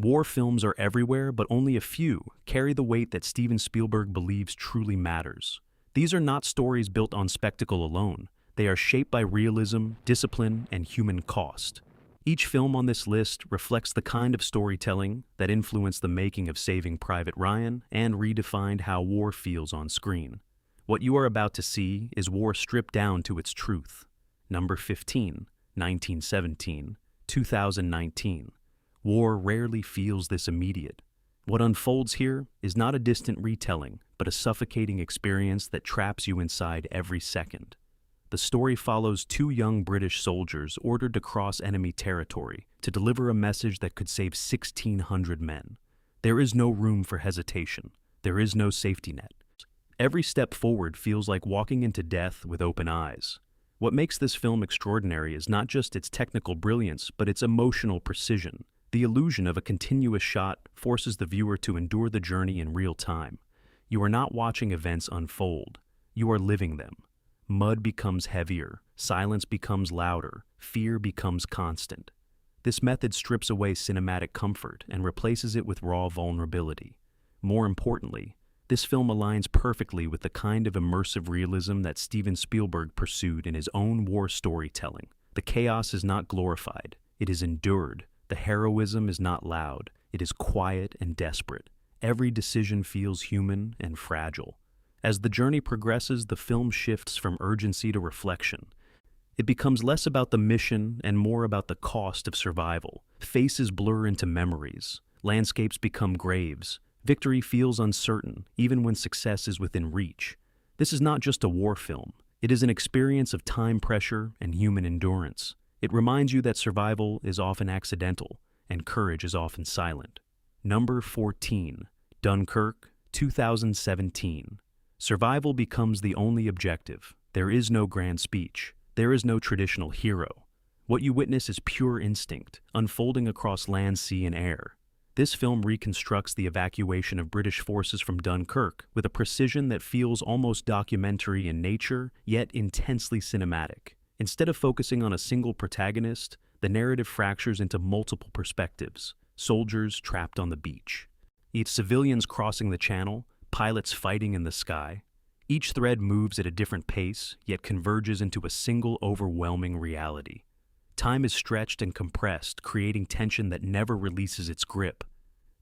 War films are everywhere, but only a few carry the weight that Steven Spielberg believes truly matters. These are not stories built on spectacle alone. They are shaped by realism, discipline, and human cost. Each film on this list reflects the kind of storytelling that influenced the making of Saving Private Ryan and redefined how war feels on screen. What you are about to see is war stripped down to its truth. Number 15, 1917, 2019. War rarely feels this immediate. What unfolds here is not a distant retelling, but a suffocating experience that traps you inside every second. The story follows two young British soldiers ordered to cross enemy territory to deliver a message that could save 1,600 men. There is no room for hesitation. There is no safety net. Every step forward feels like walking into death with open eyes. What makes this film extraordinary is not just its technical brilliance, but its emotional precision. The illusion of a continuous shot forces the viewer to endure the journey in real time. You are not watching events unfold. You are living them. Mud becomes heavier, silence becomes louder, fear becomes constant. This method strips away cinematic comfort and replaces it with raw vulnerability. More importantly, this film aligns perfectly with the kind of immersive realism that Steven Spielberg pursued in his own war storytelling. The chaos is not glorified, it is endured. The heroism is not loud, it is quiet and desperate. Every decision feels human and fragile. As the journey progresses, the film shifts from urgency to reflection. It becomes less about the mission and more about the cost of survival. Faces blur into memories. Landscapes become graves. Victory feels uncertain, even when success is within reach. This is not just a war film. It is an experience of time pressure and human endurance. It reminds you that survival is often accidental and courage is often silent. Number 14, Dunkirk, 2017. Survival becomes the only objective. There is no grand speech. There is no traditional hero. What you witness is pure instinct, unfolding across land, sea, and air. This film reconstructs the evacuation of British forces from Dunkirk with a precision that feels almost documentary in nature, yet intensely cinematic. Instead of focusing on a single protagonist, the narrative fractures into multiple perspectives. Soldiers trapped on the beach, each civilians crossing the channel, pilots fighting in the sky. Each thread moves at a different pace, yet converges into a single overwhelming reality. Time is stretched and compressed, creating tension that never releases its grip.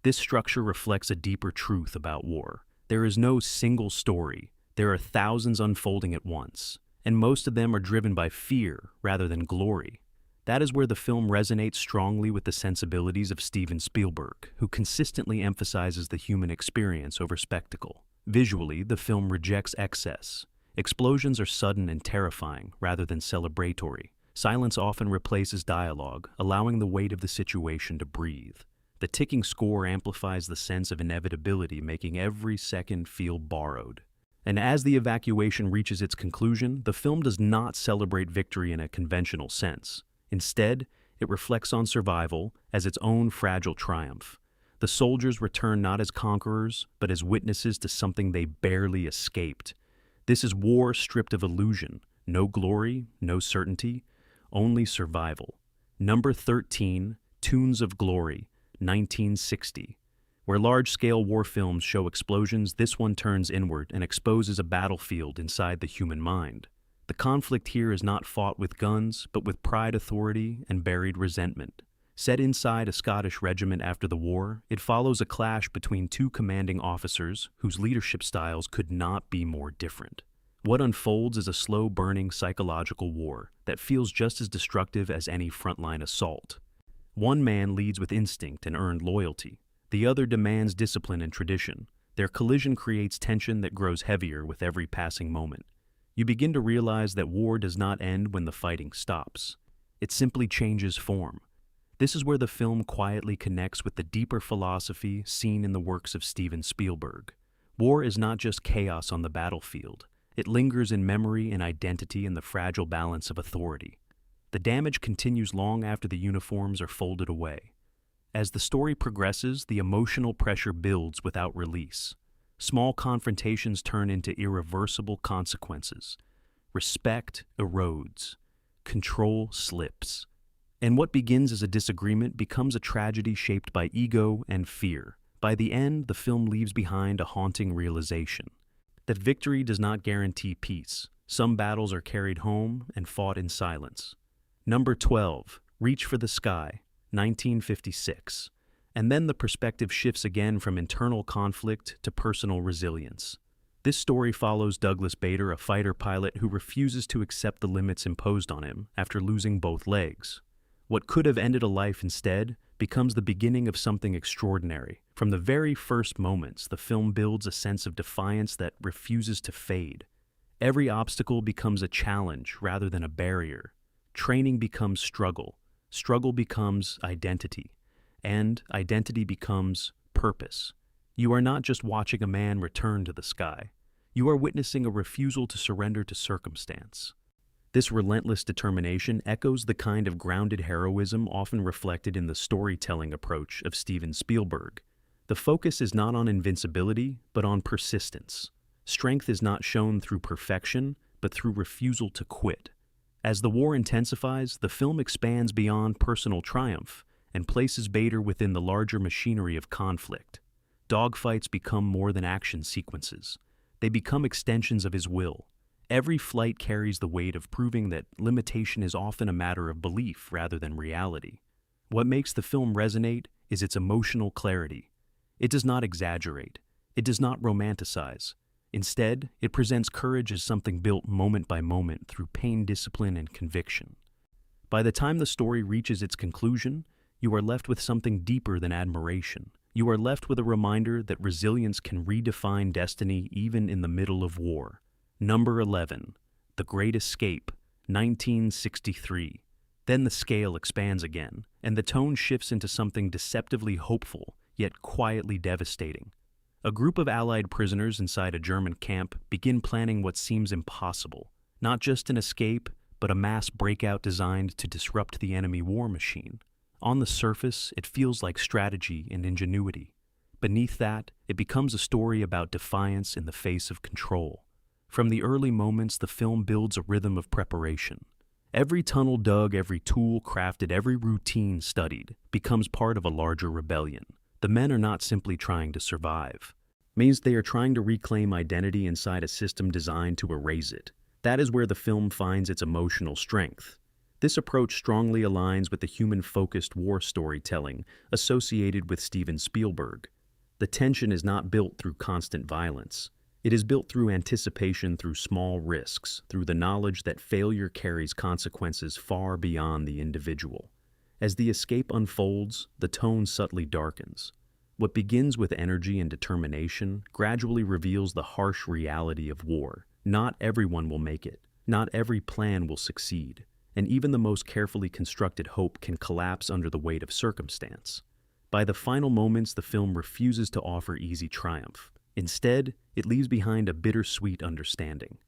This structure reflects a deeper truth about war. There is no single story. There are thousands unfolding at once, and most of them are driven by fear rather than glory. That is where the film resonates strongly with the sensibilities of Steven Spielberg, who consistently emphasizes the human experience over spectacle. Visually, the film rejects excess. Explosions are sudden and terrifying rather than celebratory. Silence often replaces dialogue, allowing the weight of the situation to breathe. The ticking score amplifies the sense of inevitability, making every second feel borrowed. And as the evacuation reaches its conclusion, the film does not celebrate victory in a conventional sense. Instead, it reflects on survival as its own fragile triumph. The soldiers return not as conquerors, but as witnesses to something they barely escaped. This is war stripped of illusion. No glory, no certainty, only survival. Number 13, Tunes of Glory, 1960. Where large-scale war films show explosions, this one turns inward and exposes a battlefield inside the human mind. The conflict here is not fought with guns, but with pride, authority, and buried resentment. Set inside a Scottish regiment after the war, it follows a clash between two commanding officers whose leadership styles could not be more different. What unfolds is a slow-burning psychological war that feels just as destructive as any frontline assault. One man leads with instinct and earned loyalty. The other demands discipline and tradition. Their collision creates tension that grows heavier with every passing moment. You begin to realize that war does not end when the fighting stops. It simply changes form. This is where the film quietly connects with the deeper philosophy seen in the works of Steven Spielberg. War is not just chaos on the battlefield. It lingers in memory and identity and the fragile balance of authority. The damage continues long after the uniforms are folded away. As the story progresses, the emotional pressure builds without release. Small confrontations turn into irreversible consequences. Respect erodes. Control slips. And what begins as a disagreement becomes a tragedy shaped by ego and fear. By the end, the film leaves behind a haunting realization that victory does not guarantee peace. Some battles are carried home and fought in silence. Number 12, Reach for the Sky, 1956. And then the perspective shifts again from internal conflict to personal resilience. This story follows Douglas Bader, a fighter pilot who refuses to accept the limits imposed on him after losing both legs. What could have ended a life instead becomes the beginning of something extraordinary. From the very first moments, the film builds a sense of defiance that refuses to fade. Every obstacle becomes a challenge rather than a barrier. Training becomes struggle. Struggle becomes identity. And identity becomes purpose. You are not just watching a man return to the sky. You are witnessing a refusal to surrender to circumstance. This relentless determination echoes the kind of grounded heroism often reflected in the storytelling approach of Steven Spielberg. The focus is not on invincibility, but on persistence. Strength is not shown through perfection, but through refusal to quit. As the war intensifies, the film expands beyond personal triumph and places Bader within the larger machinery of conflict. Dogfights become more than action sequences. They become extensions of his will. Every flight carries the weight of proving that limitation is often a matter of belief rather than reality. What makes the film resonate is its emotional clarity. It does not exaggerate. It does not romanticize. Instead, it presents courage as something built moment by moment through pain, discipline, and conviction. By the time the story reaches its conclusion, you are left with something deeper than admiration. You are left with a reminder that resilience can redefine destiny even in the middle of war. Number 11, The Great Escape, 1963. Then the scale expands again, and the tone shifts into something deceptively hopeful, yet quietly devastating. A group of Allied prisoners inside a German camp begin planning what seems impossible. Not just an escape, but a mass breakout designed to disrupt the enemy war machine. On the surface, it feels like strategy and ingenuity. Beneath that, it becomes a story about defiance in the face of control. From the early moments, the film builds a rhythm of preparation. Every tunnel dug, every tool crafted, every routine studied becomes part of a larger rebellion. The men are not simply trying to survive. It means they are trying to reclaim identity inside a system designed to erase it. That is where the film finds its emotional strength. This approach strongly aligns with the human-focused war storytelling associated with Steven Spielberg. The tension is not built through constant violence. It is built through anticipation, through small risks, through the knowledge that failure carries consequences far beyond the individual. As the escape unfolds, the tone subtly darkens. What begins with energy and determination gradually reveals the harsh reality of war. Not everyone will make it. Not every plan will succeed. And even the most carefully constructed hope can collapse under the weight of circumstance. By the final moments, the film refuses to offer easy triumph. Instead, it leaves behind a bittersweet understanding.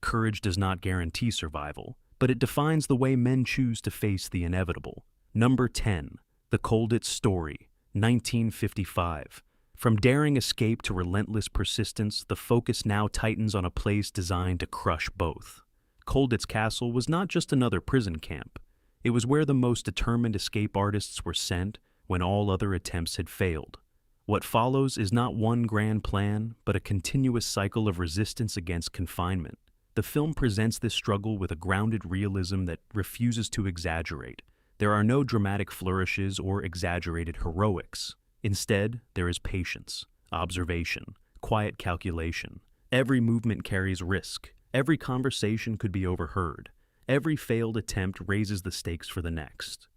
Courage does not guarantee survival, but it defines the way men choose to face the inevitable. Number 10, The Colditz Story, 1955. From daring escape to relentless persistence, the focus now tightens on a place designed to crush both. Colditz Castle was not just another prison camp. It was where the most determined escape artists were sent when all other attempts had failed. What follows is not one grand plan, but a continuous cycle of resistance against confinement. The film presents this struggle with a grounded realism that refuses to exaggerate. There are no dramatic flourishes or exaggerated heroics. Instead, there is patience, observation, quiet calculation. Every movement carries risk. Every conversation could be overheard. Every failed attempt raises the stakes for the next.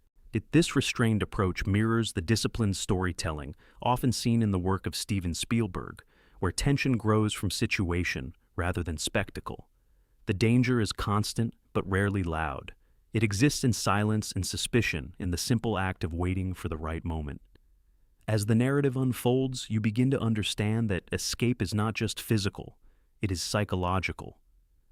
This restrained approach mirrors the disciplined storytelling often seen in the work of Steven Spielberg, where tension grows from situation rather than spectacle. The danger is constant but rarely loud. It exists in silence and suspicion, in the simple act of waiting for the right moment. As the narrative unfolds, you begin to understand that escape is not just physical, it is psychological.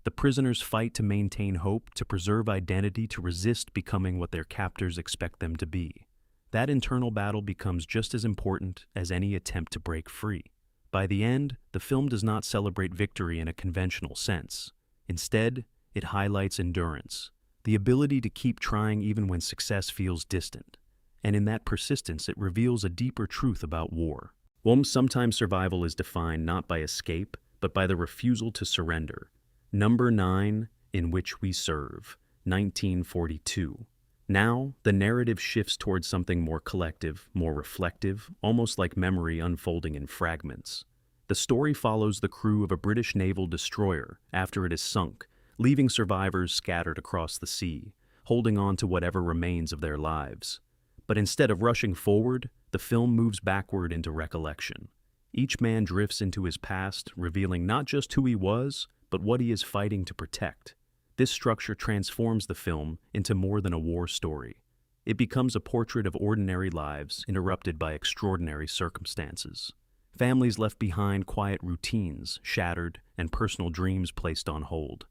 The prisoners fight to maintain hope, to preserve identity, to resist becoming what their captors expect them to be. That internal battle becomes just as important as any attempt to break free. By the end, the film does not celebrate victory in a conventional sense. Instead, it highlights endurance. the ability to keep trying even when success feels distant. And in that persistence, it reveals a deeper truth about war. Sometimes survival is defined not by escape, but by the refusal to surrender. Number 9, In Which We Serve, 1942. Now, the narrative shifts towards something more collective, more reflective, almost like memory unfolding in fragments. The story follows the crew of a British naval destroyer after it is sunk, leaving survivors scattered across the sea, holding on to whatever remains of their lives. But instead of rushing forward, the film moves backward into recollection. Each man drifts into his past, revealing not just who he was, but what he is fighting to protect. This structure transforms the film into more than a war story. It becomes a portrait of ordinary lives interrupted by extraordinary circumstances. Families left behind, quiet routines shattered, and personal dreams placed on hold.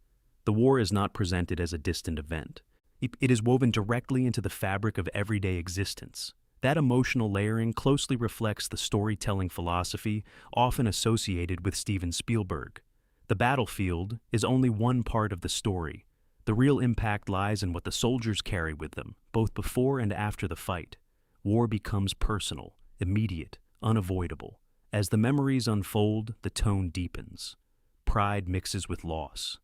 The war is not presented as a distant event. It is woven directly into the fabric of everyday existence. That emotional layering closely reflects the storytelling philosophy often associated with Steven Spielberg. The battlefield is only one part of the story. The real impact lies in what the soldiers carry with them, both before and after the fight. War becomes personal, immediate, unavoidable. As the memories unfold, the tone deepens. Pride mixes with loss.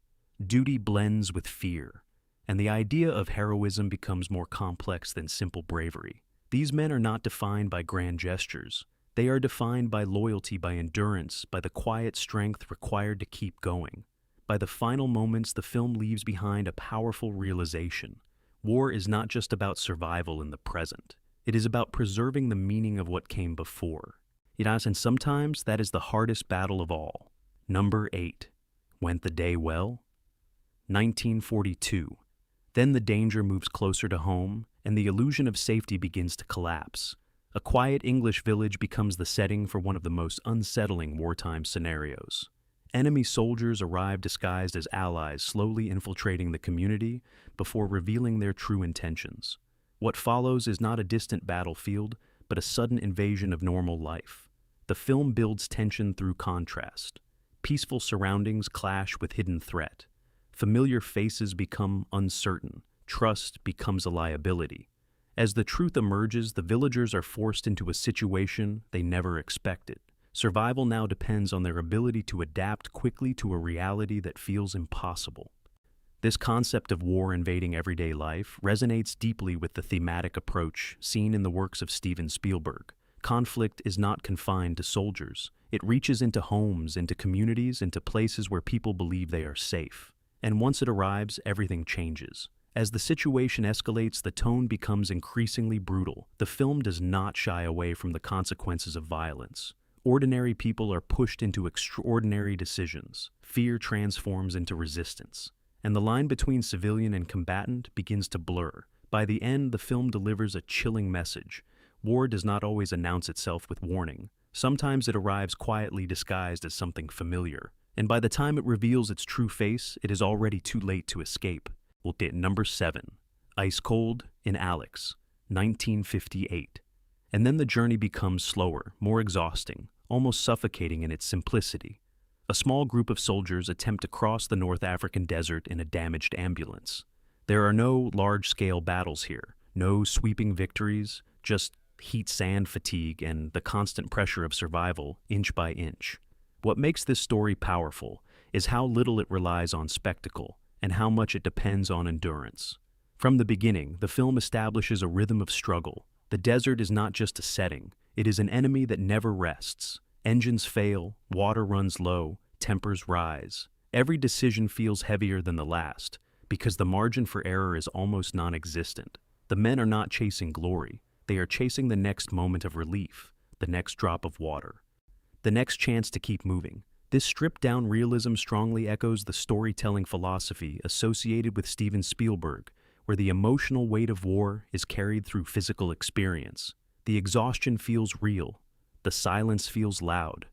Duty blends with fear. And the idea of heroism becomes more complex than simple bravery. These men are not defined by grand gestures. They are defined by loyalty, by endurance, by the quiet strength required to keep going. By the final moments, the film leaves behind a powerful realization. War is not just about survival in the present. It is about preserving the meaning of what came before. And sometimes that is the hardest battle of all. Number 8. Went the Day Well? 1942. Then the danger moves closer to home, and the illusion of safety begins to collapse. A quiet English village becomes the setting for one of the most unsettling wartime scenarios. Enemy soldiers arrive disguised as allies, slowly infiltrating the community before revealing their true intentions. What follows is not a distant battlefield, but a sudden invasion of normal life. The film builds tension through contrast. Peaceful surroundings clash with hidden threat. Familiar faces become uncertain. Trust becomes a liability. As the truth emerges, the villagers are forced into a situation they never expected. Survival now depends on their ability to adapt quickly to a reality that feels impossible. This concept of war invading everyday life resonates deeply with the thematic approach seen in the works of Steven Spielberg. Conflict is not confined to soldiers. It reaches into homes, into communities, into places where people believe they are safe. And once it arrives, everything changes. As the situation escalates, the tone becomes increasingly brutal. The film does not shy away from the consequences of violence. Ordinary people are pushed into extraordinary decisions. Fear transforms into resistance. And the line between civilian and combatant begins to blur. By the end, the film delivers a chilling message. War does not always announce itself with warning. Sometimes it arrives quietly disguised as something familiar. And by the time it reveals its true face, it is already too late to escape. We'll get number 7, Ice Cold in Alex, 1958. And then the journey becomes slower, more exhausting, almost suffocating in its simplicity. A small group of soldiers attempt to cross the North African desert in a damaged ambulance. There are no large-scale battles here, no sweeping victories, just heat, sand fatigue, and the constant pressure of survival, inch by inch. What makes this story powerful is how little it relies on spectacle and how much it depends on endurance. From the beginning, the film establishes a rhythm of struggle. The desert is not just a setting, it is an enemy that never rests. Engines fail, water runs low, tempers rise. Every decision feels heavier than the last, because the margin for error is almost non-existent. The men are not chasing glory, they are chasing the next moment of relief, the next drop of water, the next chance to keep moving. This stripped-down realism strongly echoes the storytelling philosophy associated with Steven Spielberg, where the emotional weight of war is carried through physical experience. The exhaustion feels real, the silence feels loud,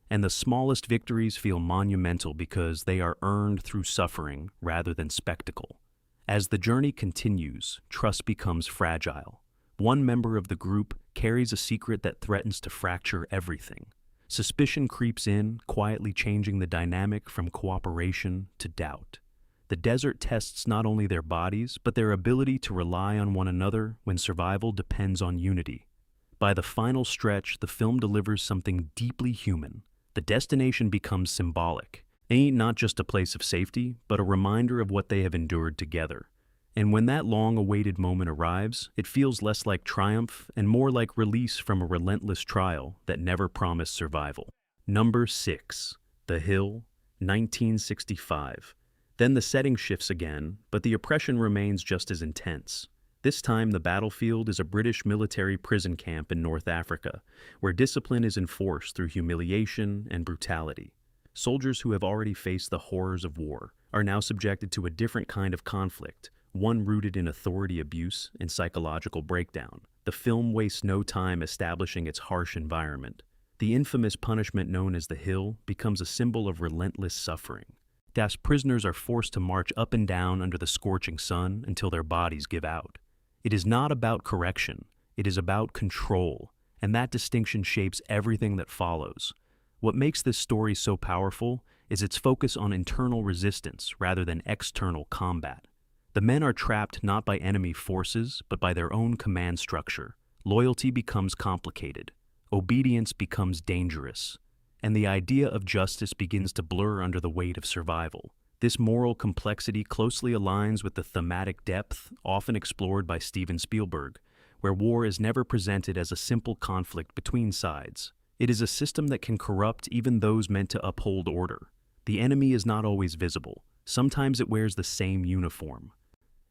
and the smallest victories feel monumental because they are earned through suffering rather than spectacle. As the journey continues, trust becomes fragile. One member of the group carries a secret that threatens to fracture everything. Suspicion creeps in, quietly changing the dynamic from cooperation to doubt. The desert tests not only their bodies, but their ability to rely on one another when survival depends on unity. By the final stretch, the film delivers something deeply human. The destination becomes symbolic, not just a place of safety, but a reminder of what they have endured together. And when that long-awaited moment arrives, it feels less like triumph and more like release from a relentless trial that never promised survival. Number 6. The Hill, 1965. Then the setting shifts again, but the oppression remains just as intense. This time, the battlefield is a British military prison camp in North Africa, where discipline is enforced through humiliation and brutality. Soldiers who have already faced the horrors of war are now subjected to a different kind of conflict, one rooted in authority abuse and psychological breakdown. The film wastes no time establishing its harsh environment. The infamous punishment known as the Hill becomes a symbol of relentless suffering. Das prisoners are forced to march up and down under the scorching sun until their bodies give out. It is not about correction, it is about control, and that distinction shapes everything that follows. What makes this story so powerful is its focus on internal resistance rather than external combat. The men are trapped not by enemy forces, but by their own command structure. Loyalty becomes complicated, obedience becomes dangerous, and the idea of justice begins to blur under the weight of survival. This moral complexity closely aligns with the thematic depth often explored by Steven Spielberg, where war is never presented as a simple conflict between sides. It is a system that can corrupt even those meant to uphold order. The enemy is not always visible. Sometimes it wears the same uniform.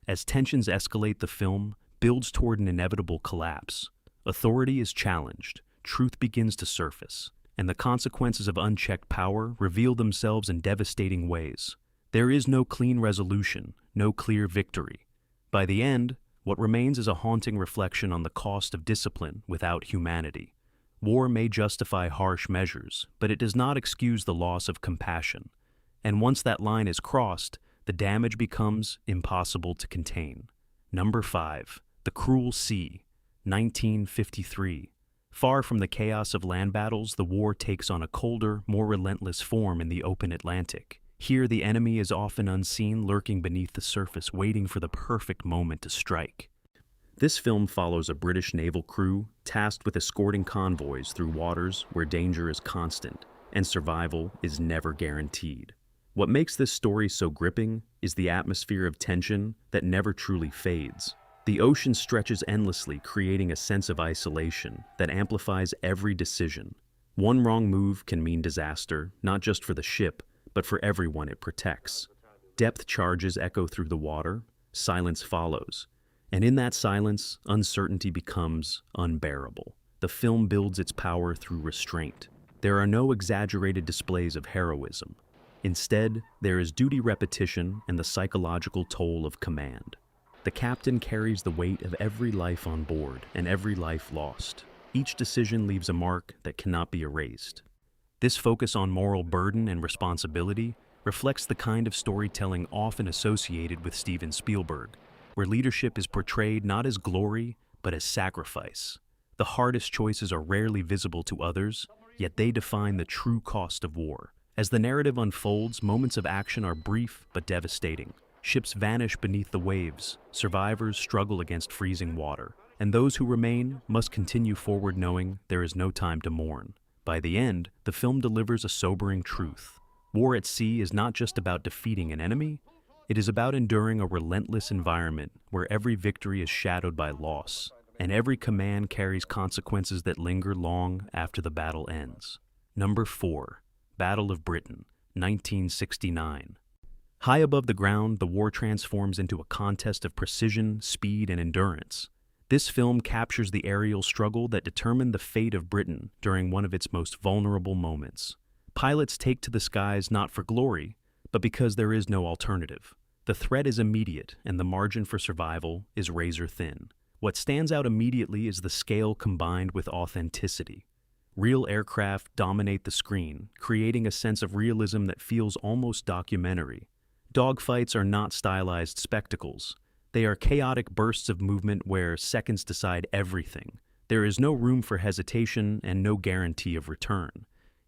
As tensions escalate, the film builds toward an inevitable collapse. Authority is challenged, truth begins to surface, and the consequences of unchecked power reveal themselves in devastating ways. There is no clean resolution, no clear victory. By the end, what remains is a haunting reflection on the cost of discipline without humanity. War may justify harsh measures, but it does not excuse the loss of compassion. And once that line is crossed, the damage becomes impossible to contain. Number 5. The Cruel Sea, 1953. Far from the chaos of land battles, the war takes on a colder, more relentless form in the open Atlantic. Here, the enemy is often unseen, lurking beneath the surface, waiting for the perfect moment to strike. This film follows a British naval crew tasked with escorting convoys through waters where danger is constant and survival is never guaranteed. What makes this story so gripping is the atmosphere of tension that never truly fades. The ocean stretches endlessly, creating a sense of isolation that amplifies every decision. One wrong move can mean disaster, not just for the ship, but for everyone it protects. Depth charges echo through the water, silence follows, and in that silence, uncertainty becomes unbearable. The film builds its power through restraint. There are no exaggerated displays of heroism. Instead, there is duty repetition and the psychological toll of command. The captain carries the weight of every life on board and every life lost. Each decision leaves a mark that cannot be erased. This focus on moral burden and responsibility reflects the kind of storytelling often associated with Steven Spielberg, where leadership is portrayed not as glory, but as sacrifice. The hardest choices are rarely visible to others, yet they define the true cost of war. As the narrative unfolds, moments of action are brief but devastating. Ships vanish beneath the waves, survivors struggle against freezing water, and those who remain must continue forward knowing there is no time to mourn. By the end, the film delivers a sobering truth. War at sea is not just about defeating an enemy, it is about enduring a relentless environment where every victory is shadowed by loss, and every command carries consequences that linger long after the battle ends. Number 4. Battle of Britain, 1969. High above the ground, the war transforms into a contest of precision, speed, and endurance. This film captures the aerial struggle that determined the fate of Britain during one of its most vulnerable moments. Pilots take to the skies not for glory, but because there is no alternative. The threat is immediate, and the margin for survival is razor thin. What stands out immediately is the scale combined with authenticity. Real aircraft dominate the screen, creating a sense of realism that feels almost documentary. Dogfights are not stylized spectacles. They are chaotic bursts of movement where seconds decide everything. There is no room for hesitation and no guarantee of return.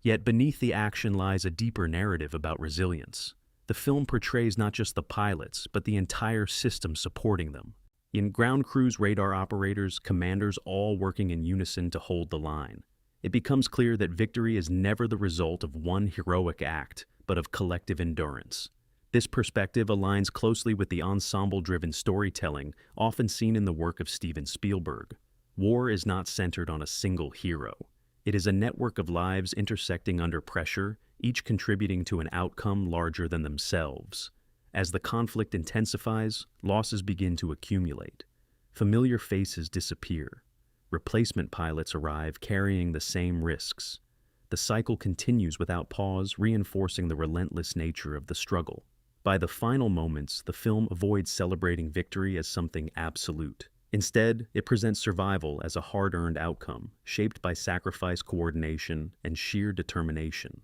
Yet beneath the action lies a deeper narrative about resilience. The film portrays not just the pilots, but the entire system supporting them. In ground crews, radar operators, commanders all working in unison to hold the line. It becomes clear that victory is never the result of one heroic act, but of collective endurance. This perspective aligns closely with the ensemble-driven storytelling often seen in the work of Steven Spielberg. War is not centered on a single hero. It is a network of lives intersecting under pressure, each contributing to an outcome larger than themselves. As the conflict intensifies, losses begin to accumulate. Familiar faces disappear. Replacement pilots arrive carrying the same risks. The cycle continues without pause, reinforcing the relentless nature of the struggle. By the final moments, the film avoids celebrating victory as something absolute. Instead, it presents survival as a hard-earned outcome, shaped by sacrifice, coordination, and sheer determination.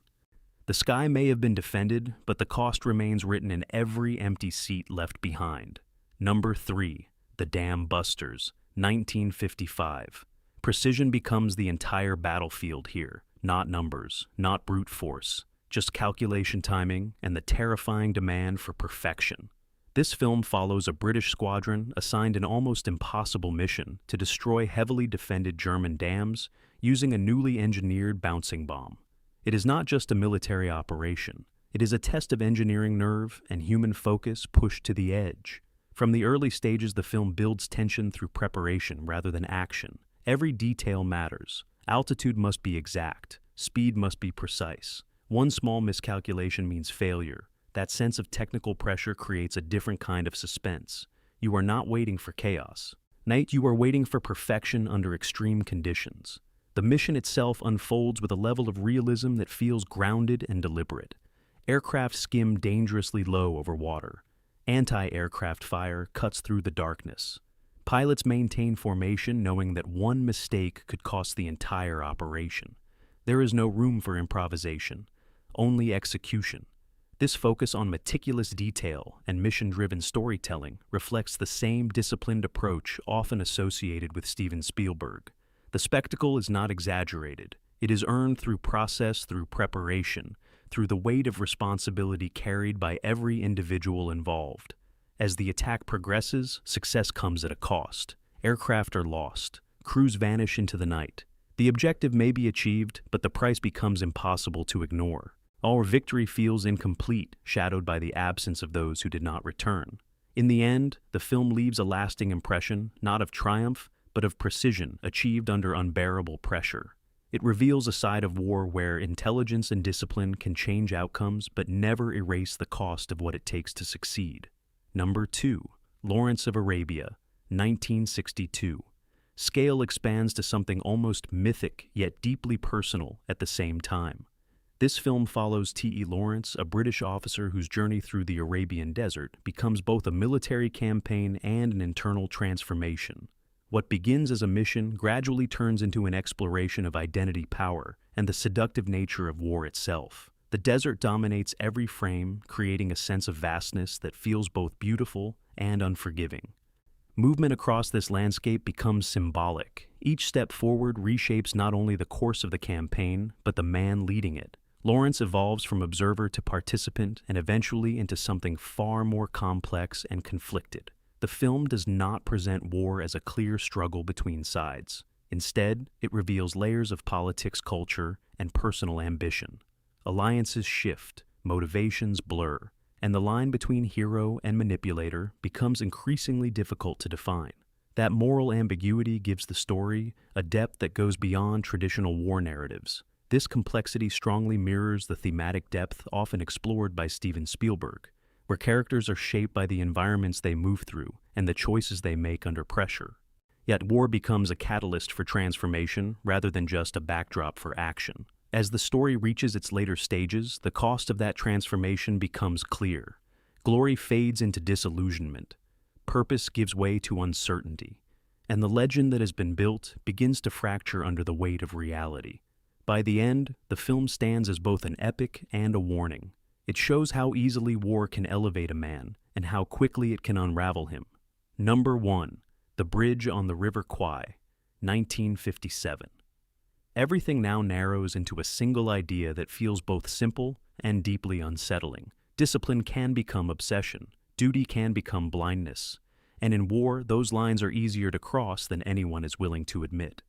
The sky may have been defended, but the cost remains written in every empty seat left behind. Number 3. The Dam Busters, 1955. Precision becomes the entire battlefield here, not numbers, not brute force, just calculation timing and the terrifying demand for perfection. This film follows a British squadron assigned an almost impossible mission to destroy heavily defended German dams using a newly engineered bouncing bomb. It is not just a military operation. It is a test of engineering nerve and human focus pushed to the edge. From the early stages, the film builds tension through preparation rather than action. Every detail matters. Altitude must be exact. Speed must be precise. One small miscalculation means failure. That sense of technical pressure creates a different kind of suspense. You are not waiting for chaos. You are waiting for perfection under extreme conditions. The mission itself unfolds with a level of realism that feels grounded and deliberate. Aircraft skim dangerously low over water. Anti-aircraft fire cuts through the darkness. Pilots maintain formation knowing that one mistake could cost the entire operation. There is no room for improvisation, only execution. This focus on meticulous detail and mission-driven storytelling reflects the same disciplined approach often associated with Steven Spielberg. The spectacle is not exaggerated. It is earned through process, through preparation, through the weight of responsibility carried by every individual involved. As the attack progresses, success comes at a cost. Aircraft are lost. Crews vanish into the night. The objective may be achieved, but the price becomes impossible to ignore. Our victory feels incomplete, shadowed by the absence of those who did not return. In the end, the film leaves a lasting impression, not of triumph, but of precision achieved under unbearable pressure. It reveals a side of war where intelligence and discipline can change outcomes but never erase the cost of what it takes to succeed. Number 2. Lawrence of Arabia, 1962. Scale expands to something almost mythic yet deeply personal at the same time. This film follows T.E. Lawrence, a British officer whose journey through the Arabian desert becomes both a military campaign and an internal transformation. What begins as a mission gradually turns into an exploration of identity, power, and the seductive nature of war itself. The desert dominates every frame, creating a sense of vastness that feels both beautiful and unforgiving. Movement across this landscape becomes symbolic. Each step forward reshapes not only the course of the campaign, but the man leading it. Lawrence evolves from observer to participant and eventually into something far more complex and conflicted. The film does not present war as a clear struggle between sides. Instead, it reveals layers of politics, culture, and personal ambition. Alliances shift, motivations blur, and the line between hero and manipulator becomes increasingly difficult to define. That moral ambiguity gives the story a depth that goes beyond traditional war narratives. This complexity strongly mirrors the thematic depth often explored by Steven Spielberg, where characters are shaped by the environments they move through and the choices they make under pressure. Yet war becomes a catalyst for transformation rather than just a backdrop for action. As the story reaches its later stages, the cost of that transformation becomes clear. Glory fades into disillusionment. Purpose gives way to uncertainty. And the legend that has been built begins to fracture under the weight of reality. By the end, the film stands as both an epic and a warning. It shows how easily war can elevate a man and how quickly it can unravel him. Number 1. The Bridge on the River Kwai, 1957. Everything now narrows into a single idea that feels both simple and deeply unsettling. Discipline can become obsession. Duty can become blindness. And in war, those lines are easier to cross than anyone is willing to admit.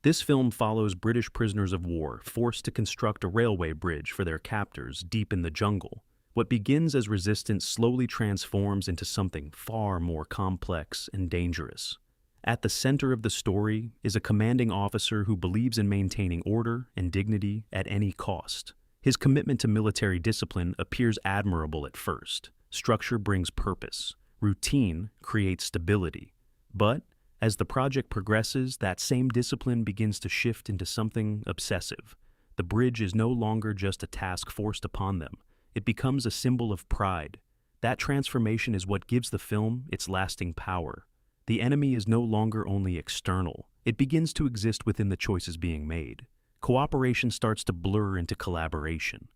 This film follows British prisoners of war forced to construct a railway bridge for their captors deep in the jungle. What begins as resistance slowly transforms into something far more complex and dangerous. At the center of the story is a commanding officer who believes in maintaining order and dignity at any cost. His commitment to military discipline appears admirable at first. Structure brings purpose. Routine creates stability. But as the project progresses, that same discipline begins to shift into something obsessive. The bridge is no longer just a task forced upon them. It becomes a symbol of pride. That transformation is what gives the film its lasting power. The enemy is no longer only external. It begins to exist within the choices being made. Cooperation starts to blur into collaboration.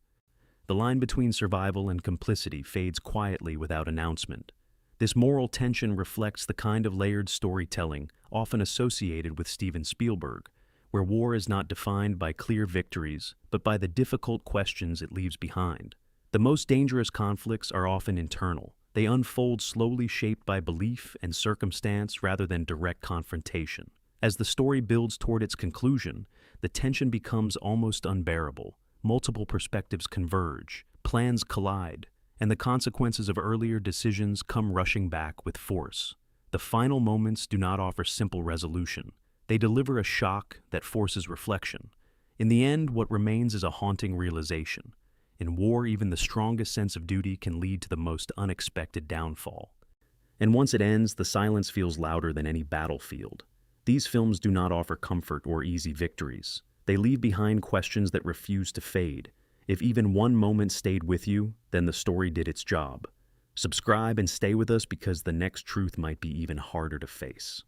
The line between survival and complicity fades quietly without announcement. This moral tension reflects the kind of layered storytelling often associated with Steven Spielberg, where war is not defined by clear victories, but by the difficult questions it leaves behind. The most dangerous conflicts are often internal. They unfold slowly, shaped by belief and circumstance rather than direct confrontation. As the story builds toward its conclusion, the tension becomes almost unbearable. Multiple perspectives converge, plans collide, and the consequences of earlier decisions come rushing back with force. The final moments do not offer simple resolution. They deliver a shock that forces reflection. In the end, what remains is a haunting realization. In war, even the strongest sense of duty can lead to the most unexpected downfall. And once it ends, the silence feels louder than any battlefield. These films do not offer comfort or easy victories. They leave behind questions that refuse to fade. If even one moment stayed with you, then the story did its job. Subscribe and stay with us because the next truth might be even harder to face.